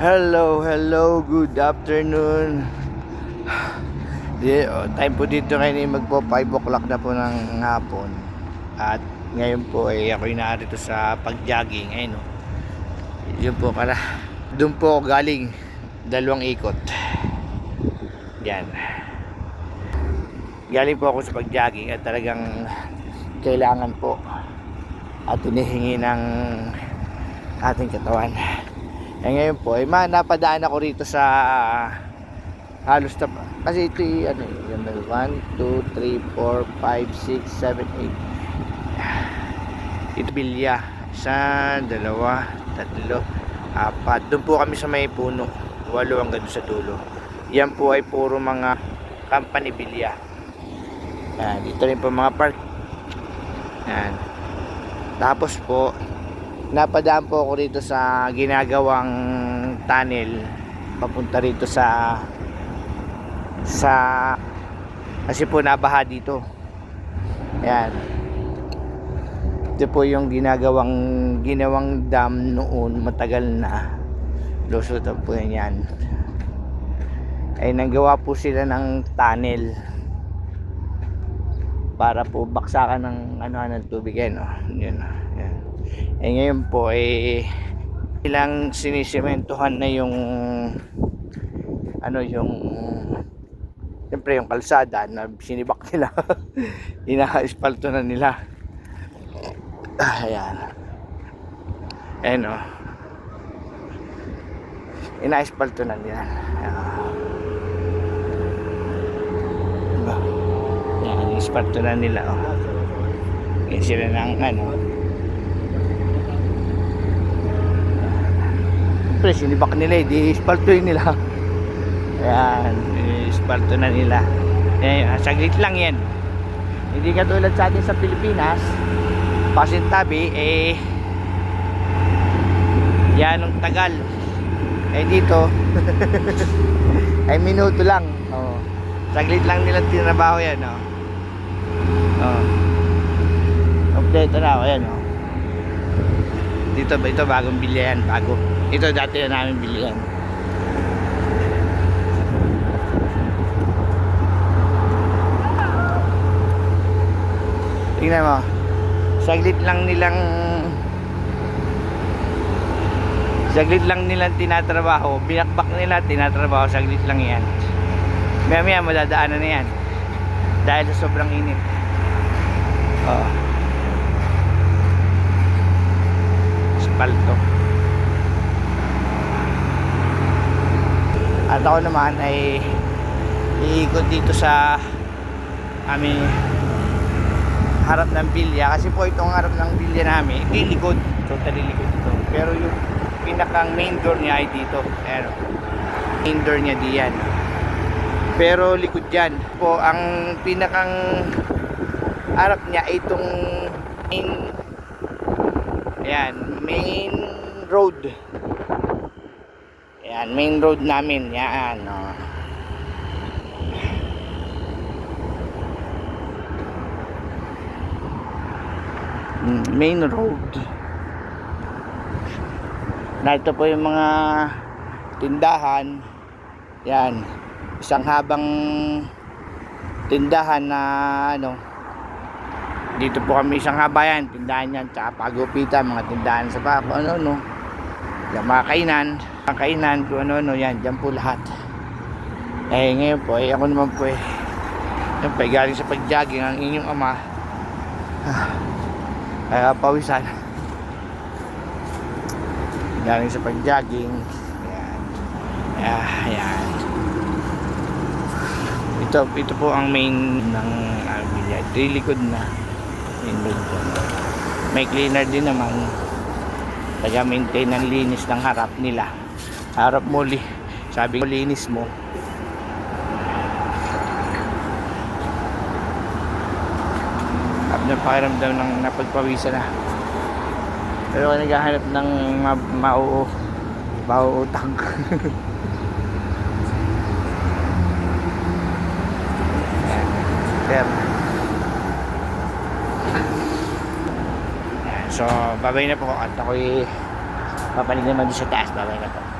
Hello, good afternoon. Time po dito ngayon magpo 5 o'clock na po ng hapon. At ngayon po ay ako'y narito sa pag-jogging. Ayun o. Yun po pala. Doon po ako galing. 2 ikot. Yan. Galing po ako sa pag-jogging at talagang kailangan po at hinihingi ng ating katawan. Ngayon po ay napadaan ako rito sa halos na kasi ito ano yung 1, 2, 3, 4, 5, 6, 7, 8 ito bilya 1, 2, 3, 4 doon po kami sa may puno 8 hanggang sa dulo. Yan po ay puro mga company bilya. Yan, dito rin po mga park. Yan. Tapos po napadaan po ako rito sa ginagawang tunnel papunta rito sa kasi po nabaha dito. Ayan, ito po yung ginawang dam noon, matagal na lusutan po yan. Ay nanggawa po sila ng tunnel para po baksakan ng ng tubig yan, yun. Yan. Ngayon po ilang sinisimentohan na yung siyempre yung kalsada na sinibak nila. Ina-espalto na nila. Ayan. Ayan o. Ina-espalto na nila. Ayan, espalto na nila o. Ayan sila ng siyempre sinibak nila di espaltoin nila. Ayan, espalto na nila. Ayan, saglit lang yan. Hindi katulad sa atin sa Pilipinas, pasintabi yan ang tagal. Dito ay minuto lang. Saglit lang nila tinabaho yan. Kompleto na. Ayan dito bagong bilya yan, bago. Ito dati na namin bilya yan. Tingnan mo, saglit lang nilang tinatrabaho, binakbak nila, tinatrabaho, saglit lang yan. Maya madadaanan na yan dahil sa sobrang init. Espalto. At ako naman ay iikot dito sa aming harap ng bilya, kasi po itong harap ng bilya namin lilikod, totally likod ito, pero yung pinakang main door niya ay dito. Ayan, main door niya diyan, pero likod yan po. Ang pinakang harap niya ay itong main road. Ayan, main road namin yan. Main road na ito po yung mga tindahan. Yan, isang habang tindahan na dito po kami, isang haba yan, tindahan yan, tsaka pagupitan, mga tindahan sa yung mga kainan, kung yan, dyan po lahat. Ngayon po ako naman po siyempre galing sa pag-jogging ang inyong ama. Kaya pawisan galing sa pag-jogging. Ayan. Ito po ang main ng bilya. Ito yung likod na main road. May cleaner din naman, taga-maintain ng linis ng harap nila. Harap mo, sabi ko linis mo. Pakiramdam ng napagpawisan na, pero naghahanap ng mauutang. So babay na po at ako'y papalig naman doon sa taas. Babay na po.